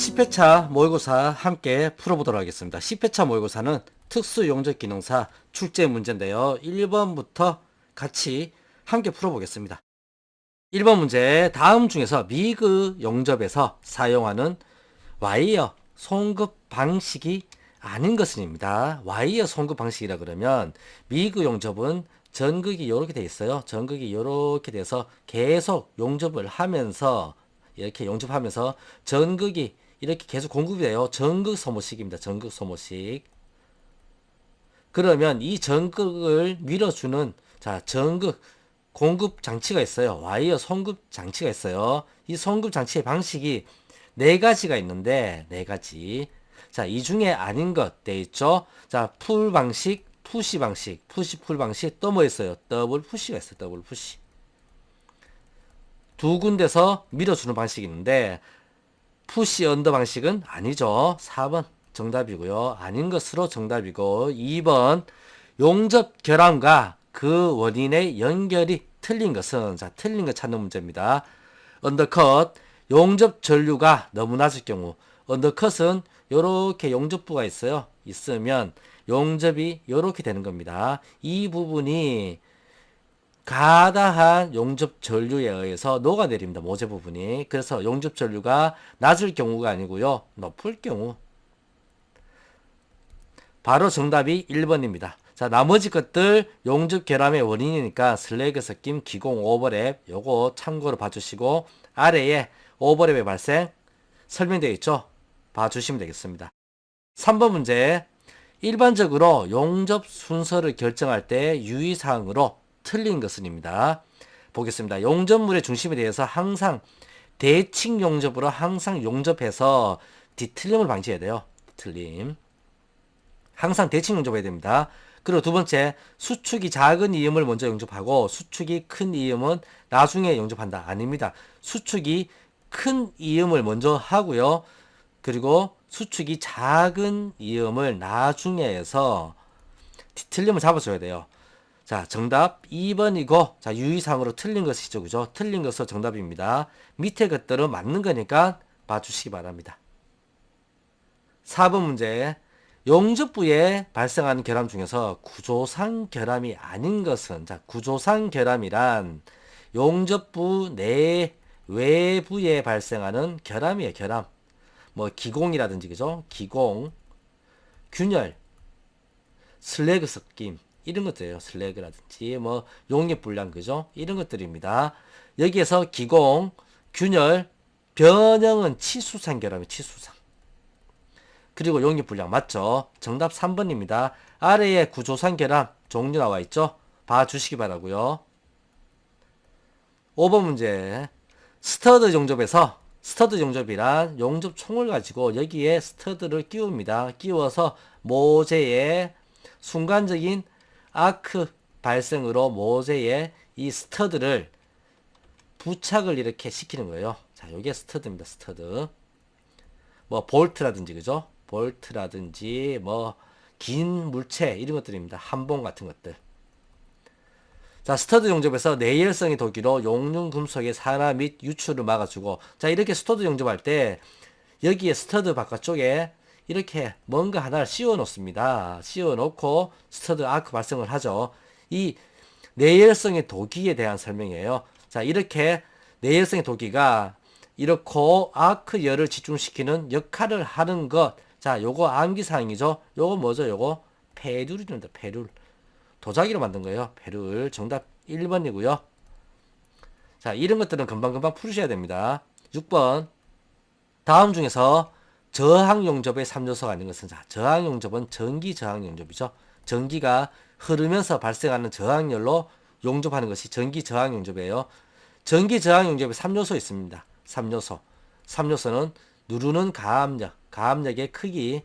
10회차 모의고사 함께 풀어보도록 하겠습니다. 10회차 모의고사는 특수용접기능사 출제 문제인데요. 1번부터 같이 함께 풀어보겠습니다. 1번 문제, 다음 중에서 미그 용접에서 사용하는 와이어 송급 방식이 아닌 것은입니다. 와이어 송급 방식이라 그러면 미그 용접은 전극이 이렇게 돼 있어요. 전극이 이렇게 돼서 계속 용접을 하면서 이렇게 용접하면서 전극이 이렇게 계속 공급이 돼요. 전극 소모식입니다. 전극 소모식. 그러면 이 전극을 밀어주는 전극 공급 장치가 있어요. 와이어 송급 장치가 있어요. 이 송급 장치의 방식이 네 가지가 있는데 네 가지. 이 중에 아닌 것 돼 있죠. 풀 방식, 푸시 방식, 푸시 풀 방식, 또 뭐 있어요? 더블 푸시가 있어요. 더블 푸시. 두 군데서 밀어주는 방식이 있는데 푸시 언더 방식은 아니죠. 4번 정답이고요. 아닌 것으로 정답이고 2번 용접 결함과 그 원인의 연결이 틀린 것은 틀린 것 찾는 문제입니다. 언더컷 용접 전류가 너무 낮을 경우 언더컷은 요렇게 용접부가 있어요. 있으면 용접이 요렇게 되는 겁니다. 이 부분이 가다한 용접 전류에 의해서 녹아내립니다. 모재 부분이. 그래서 용접 전류가 낮을 경우가 아니고요. 높을 경우. 바로 정답이 1번입니다. 나머지 것들 용접 결함의 원인이니까 슬래그 섞임 기공 오버랩 요거 참고로 봐주시고 아래에 오버랩의 발생 설명되어 있죠. 봐주시면 되겠습니다. 3번 문제, 일반적으로 용접 순서를 결정할 때 유의사항으로 틀린 것은입니다. 보겠습니다. 용접물의 중심에 대해서 항상 대칭 용접으로 항상 용접해서 뒤틀림을 방지해야 돼요. 뒤틀림. 항상 대칭 용접해야 됩니다. 그리고 두 번째, 수축이 작은 이음을 먼저 용접하고 수축이 큰 이음은 나중에 용접한다. 아닙니다. 수축이 큰 이음을 먼저 하고요. 그리고 수축이 작은 이음을 나중에 해서 뒤틀림을 잡아줘야 돼요. 정답 2번이고, 유의사항으로 틀린 것이죠. 그죠? 틀린 것은 정답입니다. 밑에 것들은 맞는 거니까 봐주시기 바랍니다. 4번 문제, 용접부에 발생하는 결함 중에서 구조상 결함이 아닌 것은, 구조상 결함이란 용접부 내 외부에 발생하는 결함이에요. 결함. 뭐 기공이라든지, 그죠? 기공, 균열, 슬래그 섞임 이런 것들이에요. 슬래그라든지 뭐 용액 불량, 그죠? 이런 것들입니다. 여기에서 기공, 균열, 변형은 치수상 결함이 치수상. 그리고 용액 불량 맞죠? 정답 3번입니다. 아래에 구조상 결함 종류 나와 있죠? 봐주시기 바라고요. 5번 문제, 스터드 용접에서 스터드 용접이란 용접총을 가지고 여기에 스터드를 끼웁니다. 끼워서 모재에 순간적인 아크 발생으로 모재에 이 스터드를 부착을 이렇게 시키는 거예요. 요게 스터드입니다. 스터드. 뭐 볼트라든지, 그죠? 볼트라든지 뭐 긴 물체 이런 것들입니다. 한봉 같은 것들. 스터드 용접에서 내열성의 도기로 용융 금속의 산화 및 유출을 막아주고, 이렇게 스터드 용접할 때 여기에 스터드 바깥쪽에 이렇게 뭔가 하나를 씌워 놓습니다. 씌워 놓고 스터드 아크 발생을 하죠. 이 내열성의 도기에 대한 설명이에요. 이렇게 내열성의 도기가 이렇게 아크 열을 집중시키는 역할을 하는 것. 요거 암기사항이죠. 요거 뭐죠? 요거 페룰입니다. 페룰. 도자기로 만든 거예요. 페룰. 정답 1번이고요. 이런 것들은 금방금방 풀으셔야 됩니다. 6번. 다음 중에서 저항 용접의 3요소가 아닌 것은, 저항 용접은 전기 저항 용접이죠. 전기가 흐르면서 발생하는 저항열로 용접하는 것이 전기 저항 용접이에요. 전기 저항 용접에 3요소 있습니다. 3요소. 3요소는 누르는 가압력, 가압력의 크기,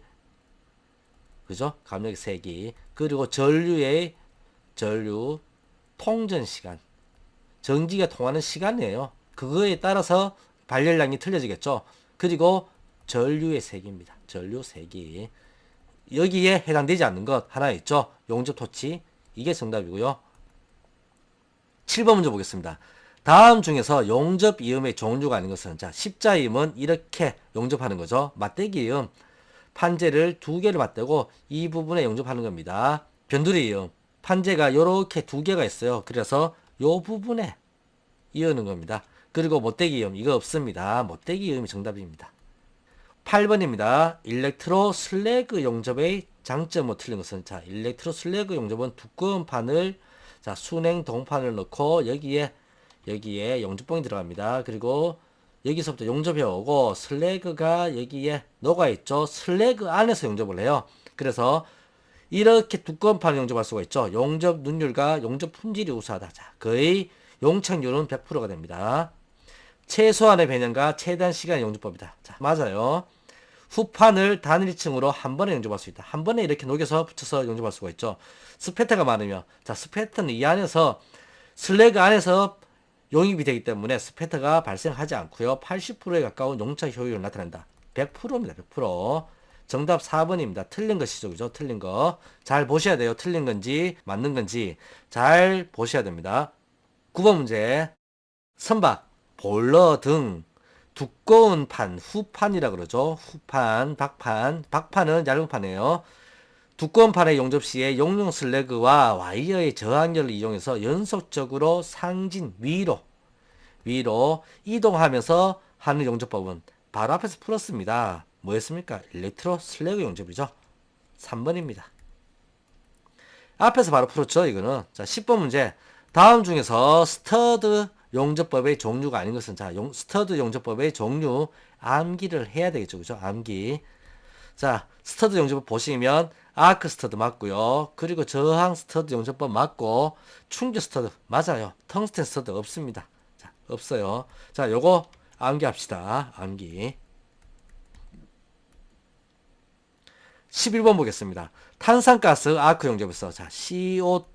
그죠? 가압력의 세기, 그리고 전류 통전 시간, 전기가 통하는 시간이에요. 그거에 따라서 발열량이 틀려지겠죠. 그리고 전류의 세기입니다. 전류 세기. 여기에 해당되지 않는 것 하나 있죠. 용접 토치. 이게 정답이고요. 7번 문제 보겠습니다. 다음 중에서 용접 이음의 종류가 아닌 것은, 자, 십자이음은 이렇게 용접하는 거죠. 맞대기이음, 판재를 두 개를 맞대고 이 부분에 용접하는 겁니다. 변두리이음, 판재가 요렇게 두 개가 있어요. 그래서 요 부분에 이으는 겁니다. 그리고 못대기이음, 이거 없습니다. 못대기이음이 정답입니다. 8번입니다. 일렉트로 슬래그 용접의 장점은 틀린 것은, 자, 일렉트로 슬래그 용접은 두꺼운 판을, 자, 순행 동판을 넣고 여기에 용접봉이 들어갑니다. 그리고 여기서부터 용접해 오고 슬래그가 여기에 녹아있죠. 슬래그 안에서 용접을 해요. 그래서 이렇게 두꺼운 판을 용접할 수가 있죠. 용접 능률과 용접 품질이 우수하다. 자, 거의 용착률은 100%가 됩니다. 최소한의 배년과 최대한 시간의 용접법이다. 자, 맞아요. 후판을 단일층으로 한 번에 용접할 수 있다. 한 번에 이렇게 녹여서 붙여서 용접할 수가 있죠. 스패터가 많으면, 자, 스패터는 이 안에서, 슬래그 안에서 용입이 되기 때문에 스패터가 발생하지 않고요. 80%에 가까운 용착 효율을 나타낸다. 100%입니다. 100%. 정답 4번입니다. 틀린 것이죠. 그죠? 틀린 거. 잘 보셔야 돼요. 틀린 건지 맞는 건지 잘 보셔야 됩니다. 9번 문제. 선박, 볼러 등 두꺼운 판, 후판이라 그러죠. 후판, 박판은 얇은 판이에요. 두꺼운 판의 용접 시에 용융 슬래그와 와이어의 저항력을 이용해서 연속적으로 상진 위로 이동하면서 하는 용접법은 바로 앞에서 풀었습니다. 뭐였습니까? 일렉트로 슬래그 용접이죠. 3번입니다. 앞에서 바로 풀었죠. 이거는. 자, 10번 문제. 다음 중에서 스터드 용접법의 종류가 아닌 것은, 자, 스터드 용접법의 종류 암기를 해야 되겠죠. 그죠? 암기. 자, 스터드 용접법 보시면 아크 스터드 맞고요. 그리고 저항 스터드 용접법 맞고 충격 스터드 맞아요. 텅스텐 스터드 없습니다. 자, 없어요. 자, 요거 암기합시다. 암기. 11번 보겠습니다. 탄산가스 아크 용접에서, 자, CO2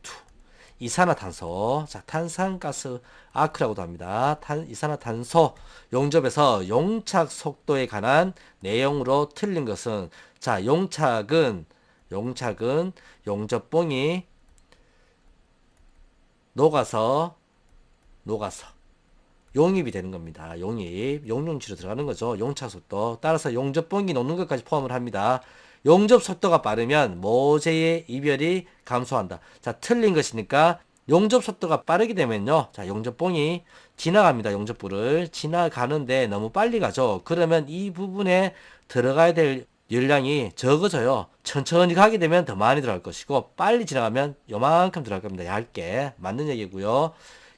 이산화탄소, 자, 탄산가스 아크라고도 합니다. 이산화탄소 용접에서 용착 속도에 관한 내용으로 틀린 것은, 자, 용착은 용접봉이 녹아서 용입이 되는 겁니다. 용융치로 들어가는 거죠. 용착 속도. 따라서 용접봉이 녹는 것까지 포함을 합니다. 용접 속도가 빠르면 모재의 이별이 감소한다. 자, 틀린 것이니까 용접 속도가 빠르게 되면요. 자, 용접봉이 지나갑니다. 용접부를 지나가는데 너무 빨리 가죠. 그러면 이 부분에 들어가야 될 열량이 적어져요. 천천히 가게 되면 더 많이 들어갈 것이고, 빨리 지나가면 요만큼 들어갈 겁니다. 얇게. 맞는 얘기고요.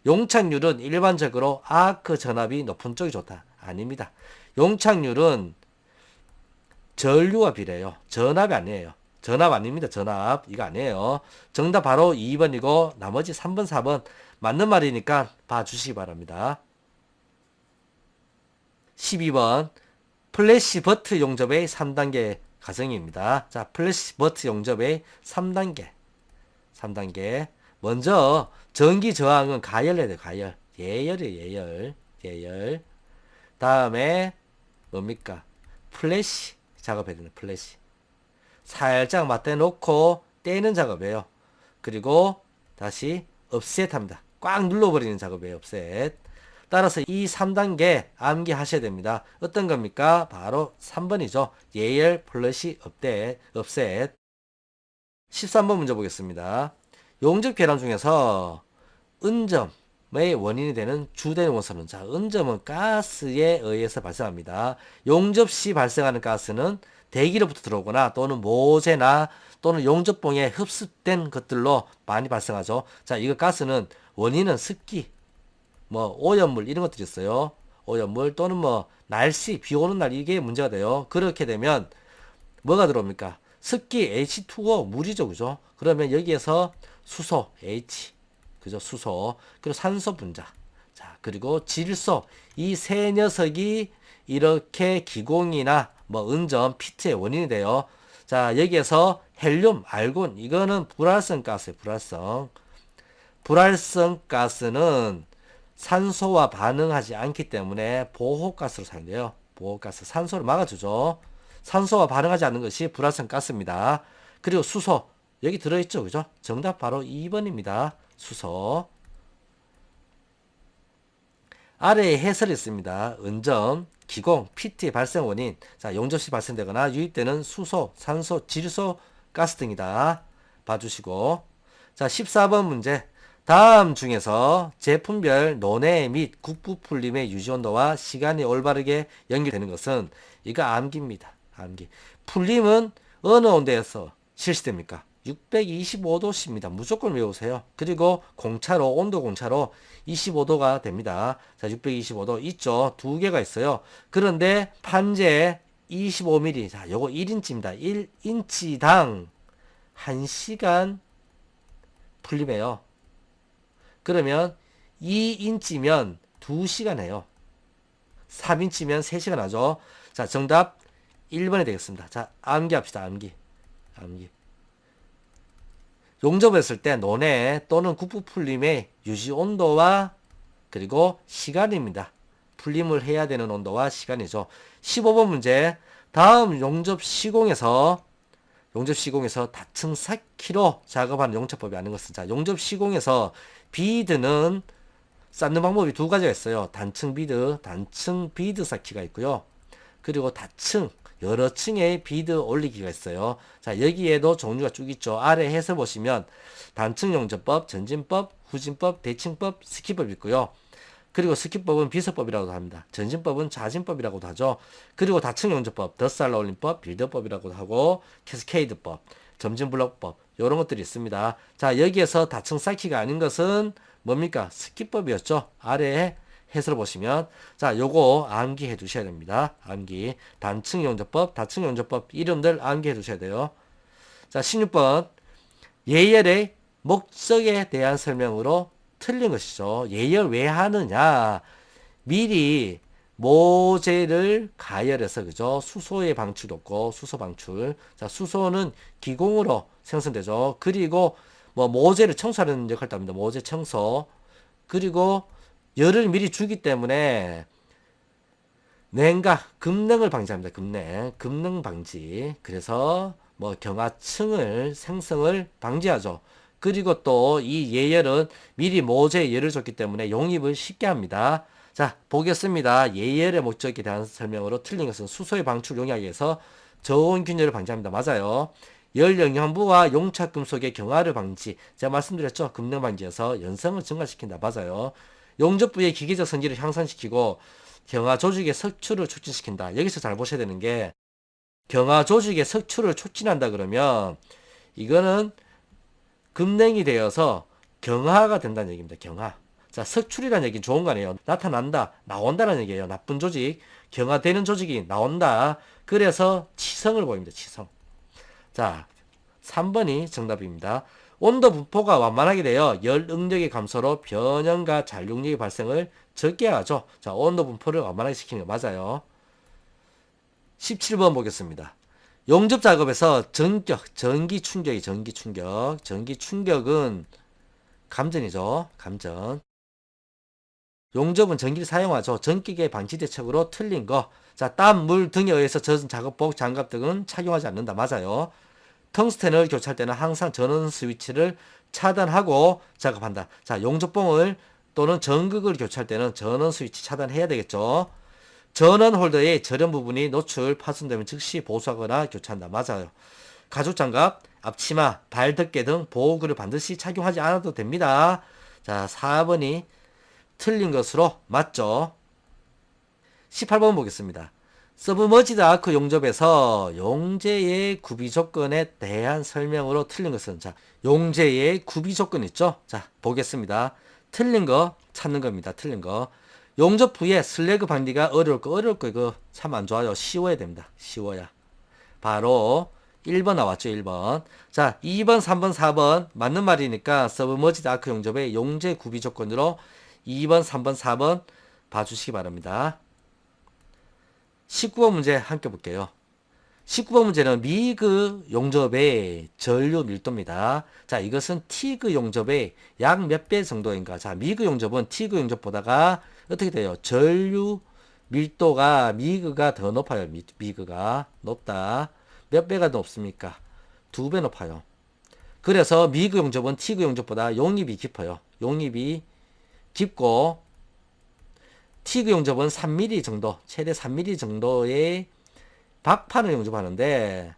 용착률은 일반적으로 아크 전압이 높은 쪽이 좋다. 아닙니다. 용착률은 전류와 비례해요. 전압이 아니에요. 전압 아닙니다. 전압. 이거 아니에요. 정답 바로 2번이고 나머지 3번, 4번 맞는 말이니까 봐주시기 바랍니다. 12번 플래시 버트 용접의 3단계 가정입니다. 자, 플래시 버트 용접의 3단계. 먼저 전기 저항은 가열해야 돼요. 가열. 예열이에요. 예열. 다음에 뭡니까? 플래시 작업해야 되는 플래시. 살짝 맞대 놓고 떼는 작업이에요. 그리고 다시 업셋 합니다. 꽉 눌러버리는 작업이에요. 업셋. 따라서 이 3단계 암기하셔야 됩니다. 어떤 겁니까? 바로 3번이죠. 예열 플러시 업셋. 13번 문제 보겠습니다. 용접 계란 중에서 은점의 원인이 되는 주된 원소는, 자, 은점은 가스에 의해서 발생합니다. 용접 시 발생하는 가스는 대기로부터 들어오거나 또는 모재나 또는 용접봉에 흡수된 것들로 많이 발생하죠. 자, 이거 가스는 원인은 습기, 오염물 이런 것들이 있어요. 오염물 또는 날씨, 비 오는 날 이게 문제가 돼요. 그렇게 되면 뭐가 들어옵니까? 습기 H2O 물이죠. 그죠? 그러면 여기에서 수소 H, 그죠? 수소. 그리고 산소 분자. 자, 그리고 질소. 이 세 녀석이 이렇게 기공이나 은점, 피트의 원인이 돼요. 자, 여기에서 헬륨, 알곤, 이거는 불활성 가스예요. 불활성 가스는 산소와 반응하지 않기 때문에 보호가스로 사용돼요. 보호가스. 산소를 막아주죠. 산소와 반응하지 않는 것이 불활성 가스입니다. 그리고 수소. 여기 들어있죠. 그죠? 정답 바로 2번입니다. 수소. 아래에 해설이 있습니다. 은점, 기공, PT의 발생 원인. 자, 용접 시 발생되거나 유입되는 수소, 산소, 질소, 가스 등이다. 봐주시고. 자, 14번 문제. 다음 중에서 제품별 논해 및 국부 풀림의 유지 온도와 시간이 올바르게 연결되는 것은 이거 암기입니다. 암기. 풀림은 어느 온도에서 실시됩니까? 625도씨입니다. 무조건 외우세요. 그리고 공차로, 온도 공차로 25도가 됩니다. 자, 625도 있죠. 두 개가 있어요. 그런데 판재 25mm. 자, 요거 1인치입니다. 1인치당 1시간 풀림해요. 그러면 2인치면 2시간 해요. 3인치면 3시간 하죠. 자, 정답 1번이 되겠습니다. 자, 암기합시다. 암기. 암기. 용접했을 때 논해 또는 국부 풀림의 유지 온도와 그리고 시간입니다. 풀림을 해야 되는 온도와 시간이죠. 15번 문제. 다음 용접 시공에서 다층 쌓기로 작업하는 용접법이 아닌 것은, 자, 용접 시공에서 비드는 쌓는 방법이 두 가지가 있어요. 단층 비드 쌓기가 있고요. 그리고 다층, 여러 층의 비드 올리기가 있어요. 자, 여기에도 종류가 쭉 있죠. 아래 해서 보시면 단층 용접법, 전진법, 후진법, 대칭법, 스키법 있고요. 그리고 스키법은 비서법이라고도 합니다. 전진법은 자진법이라고도 하죠. 그리고 다층 용접법, 덧살라 올림법, 빌드업법이라고도 하고, 캐스케이드법, 점진블록법, 이런 것들이 있습니다. 자, 여기에서 다층 쌓기가 아닌 것은 뭡니까? 스키법이었죠. 아래에 해설을 보시면, 자, 요거 암기해 두셔야 됩니다. 암기. 단층 용접법, 다층 용접법 이름들 암기해 두셔야 돼요. 자, 16번. 예열의 목적에 대한 설명으로 틀린 것이죠. 예열 왜 하느냐? 미리 모재를 가열해서, 그죠? 수소의 방출도 없고, 수소 방출. 자, 수소는 기공으로 생성되죠. 그리고 뭐 모재를 청소하는 역할도 합니다. 모재 청소. 그리고 열을 미리 주기 때문에 냉각, 급냉을 방지합니다. 급냉 방지. 그래서 뭐 경화층을 생성을 방지하죠. 그리고 또 이 예열은 미리 모재에 열을 줬기 때문에 용입을 쉽게 합니다. 자, 보겠습니다. 예열의 목적에 대한 설명으로 틀린 것은 수소의 방출 용약에서 저온 균열을 방지합니다. 맞아요. 열 영양부와 용착 금속의 경화를 방지. 제가 말씀드렸죠. 급냉 방지에서 연성을 증가시킨다. 맞아요. 용접 부의 기계적 성질을 향상시키고 경화 조직의 석출을 촉진시킨다. 여기서 잘 보셔야 되는 게, 경화 조직의 석출을 촉진한다 그러면 이거는 급냉이 되어서 경화가 된다는 얘기입니다. 경화. 자, 석출이라는 얘기는 좋은 거 아니에요. 나타난다, 나온다는 얘기예요. 나쁜 조직, 경화되는 조직이 나온다. 그래서 치성을 보입니다. 치성. 자, 3번이 정답입니다. 온도 분포가 완만하게 되어 열 응력의 감소로 변형과 잔류력의 발생을 적게 하죠. 자, 온도 분포를 완만하게 시키는 거 맞아요. 17번 보겠습니다. 용접 작업에서 전기 충격은 감전이죠. 감전. 용접은 전기를 사용하죠. 전기계 방지 대책으로 틀린 거. 자, 땀, 물 등에 의해서 젖은 작업복, 장갑 등은 착용하지 않는다. 맞아요. 텅스텐을 교체할 때는 항상 전원 스위치를 차단하고 작업한다. 자, 용접봉을 또는 전극을 교체할 때는 전원 스위치 차단해야 되겠죠. 전원 홀더의 저렴 부분이 노출, 파손되면 즉시 보수하거나 교체한다. 맞아요. 가죽장갑, 앞치마, 발덮개 등 보호구를 반드시 착용하지 않아도 됩니다. 자, 4번이 틀린 것으로 맞죠. 18번 보겠습니다. 서브머지드 아크 용접에서 용재의 구비 조건에 대한 설명으로 틀린 것은, 자, 용재의 구비 조건 있죠? 자, 보겠습니다. 틀린 거 찾는 겁니다. 틀린 거. 용접 후에 슬래그 방지가 어려울 거 이거 참 안 좋아요. 쉬워야 됩니다. 쉬워야. 바로 1번 나왔죠. 1번. 자, 2번, 3번, 4번 맞는 말이니까 서브머지드 아크 용접의 용재 구비 조건으로 2번, 3번, 4번 봐주시기 바랍니다. 19번 문제 함께 볼게요. 19번 문제는 미그 용접의 전류 밀도입니다. 자, 이것은 티그 용접의 약 몇 배 정도인가. 자, 미그 용접은 티그 용접보다가 어떻게 돼요? 전류 밀도가 미그가 더 높아요. 미그가 높다. 몇 배가 높습니까? 2배 높아요. 그래서 미그 용접은 티그 용접보다 용입이 깊어요. 용입이 깊고 티그 용접은 3mm 정도, 최대 3mm 정도의 박판을 용접하는데,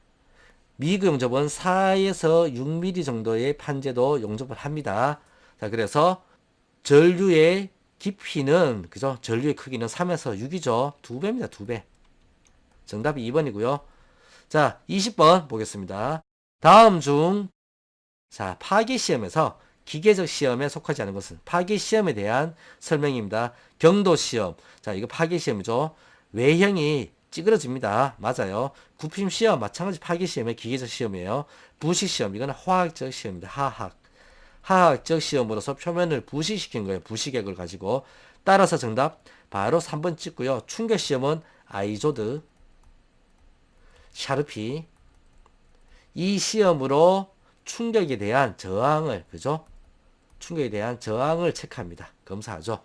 미그 용접은 4에서 6mm 정도의 판재도 용접을 합니다. 자, 그래서 전류의 깊이는, 그죠? 전류의 크기는 3에서 6이죠. 2배입니다. 2배. 정답이 2번이고요. 자, 20번 보겠습니다. 다음 중, 자, 파괴 시험에서 기계적 시험에 속하지 않은 것은 파괴 시험에 대한 설명입니다. 경도 시험. 자, 이거 파괴 시험이죠. 외형이 찌그러집니다. 맞아요. 부품 시험 마찬가지 파괴 시험의 기계적 시험이에요. 부식 시험 이거는 화학적 시험입니다. 화학적 시험으로서 표면을 부식시킨 거예요. 부식액을 가지고. 따라서 정답 바로 3번 찍고요. 충격 시험은 아이조드, 샤르피. 이 시험으로 충격에 대한 저항을, 그죠? 충격에 대한 저항을 체크합니다. 검사하죠.